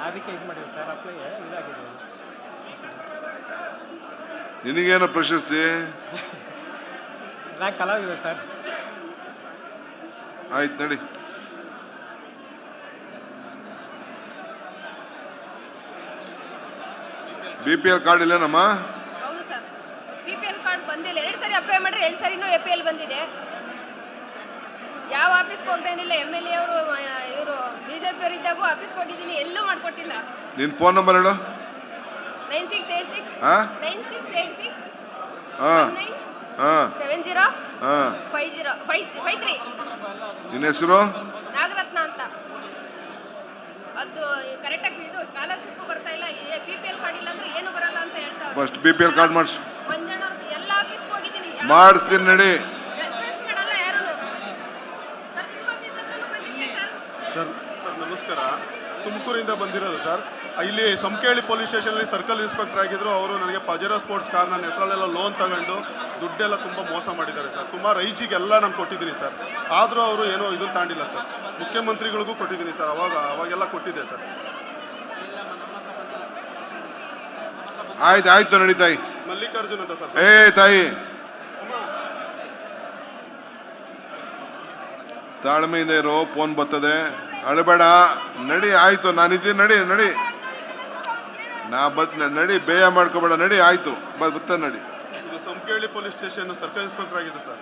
ಅದಕ್ಕೆ ಇದು ಮಾಡಿದ್ರು ಸರ್. ಅಪ್ಲೈ ಇದಾಗಿದೆ. ನಿನಗೇನು ಪ್ರಶಸ್ತಿ? ನಾ ಕಲಾವಿದ ಸರ್. ಆಯ್ತು ನಡಿ. BPL ಕಾರ್ಡ್ ಇಲ್ಲೇನಮ್ಮ? ಹೌದು ಸರ್, BPL ಕಾರ್ಡ್ ಬಂದಿಲ್ಲ. 2 ಸರಿ ಅಪ್ಲೈ ಮಾಡ್ರೆ 2 ಸರಿನೂ APL ಬಂದಿದೆ. ಯಾವ ಆಫೀಸ್ಗೆ ಹೋಗ್ತಾ ಏನಿಲ್ಲ. MLA ಅವರು ಇವರು BJP ಅವರು ಇದ್ದಾಗೂ ಆಫೀಸ್ಗೆ ಹೋಗಿದ್ದೀನಿ, ಎಲ್ಲೂ ಮಾಡ್ಕೊಟ್ಟಿಲ್ಲ. ನಿನ್ನ ಫೋನ್ ನಂಬರ್ ಹೇಳು. 9686 ಹಾಂ 9686 ಹಾಂ ಹಾಂ 70 ಹಾಂ 53. ನಿನ್ನ ಹೆಸರು? ನಾಗರತ್ನ ಅಂತ. ಅದು ಕರೆಕ್ಟಾಗಿ ಇದು ಸ್ಕಾಲರ್ಶಿಪ್ ಬರ್ತಾ ಇಲ್ಲ. BPL ಕಾರ್ಡ್ ಇಲ್ಲ ಅಂದ್ರೆ ಏನು ಬರಲ್ಲ ಅಂತ ಹೇಳ್ತಾರೆ. ಫಸ್ಟ್ BPL ಕಾರ್ಡ್ ಮಾಡಿಸು. ಮಂಜಣ್ಣ ಎಲ್ಲ ಆಫೀಸ್ಗೆ ಹೋಗಿದ್ದೀನಿ, ಮಾಡಿಸ್ತೀನಿ ನಡಿ. ರೆಸ್ಪಾನ್ಸ್ ಮಾಡಲ್ಲ ಯಾರು. ಸರ್ ನಿಮ್ಮ ಆಫೀಸ್ ಹತ್ರನೂ ಬಂದಿದ್ದೆ ಸರ್. ಸರ್ ನಮಸ್ಕಾರ. ತುಮಕೂರಿಂದ ಬಂದಿರೋದು ಸರ್. ಇಲ್ಲಿ ಸಂಕೇಳಿ ಪೊಲೀಸ್ ಸ್ಟೇಷನಲ್ಲಿ ಸರ್ಕಲ್ ಇನ್ಸ್ಪೆಕ್ಟರ್ ಆಗಿದ್ರು. ಅವರು ನನಗೆ ಪಜೆರೋ ಸ್ಪೋರ್ಟ್ಸ್ ಕಾರ್ ನನ್ನ ಹೆಸರಲ್ಲೆಲ್ಲ ಲೋನ್ ತಗೊಂಡು ದುಡ್ಡೆಲ್ಲ ತುಂಬ ಮೋಸ ಮಾಡಿದ್ದಾರೆ ಸರ್. ತುಂಬ ರೈಜಿಗೆಲ್ಲ ನಾನು ಕೊಟ್ಟಿದ್ದೀನಿ ಸರ್. ಆದರೂ ಅವರು ಏನೋ ಇದನ್ನು ತಾಂಡಿಲ್ಲ ಸರ್. ಮುಖ್ಯಮಂತ್ರಿಗಳಿಗೂ ಕೊಟ್ಟಿದ್ದೀನಿ ಸರ್. ಅವಾಗೆಲ್ಲ ಕೊಟ್ಟಿದ್ದೆ ಸರ್. ಆಯ್ತು ಆಯ್ತು ನಡಿ ತಾಯಿ. ಮಲ್ಲಿಕಾರ್ಜುನ್ ಅಂತ ಸರ್. ತಾಯಿ ತಾಳ್ಮೆಯಿಂದ ಇರೋ, ಫೋನ್ ಬರ್ತದೆ, ಅಳಬೇಡ. ನಡಿ ಆಯ್ತು, ನಾನಿದ್ದೀನಿ. ನಡಿ ನಡಿ, ನಾ ನಡಿ, ಬೇಯ ಮಾಡ್ಕೋಬೇಡ. ನಡಿ ಆಯ್ತು, ಬರ್ತದೆ ನಡಿ. ಇದು ಸಂಕೇಳಿ ಪೊಲೀಸ್ ಸ್ಟೇಷನ್ ಸರ್ಕಲ್ ಇನ್ಸ್ಪೆಕ್ಟರ್ ಆಗಿದೆ ಸರ್.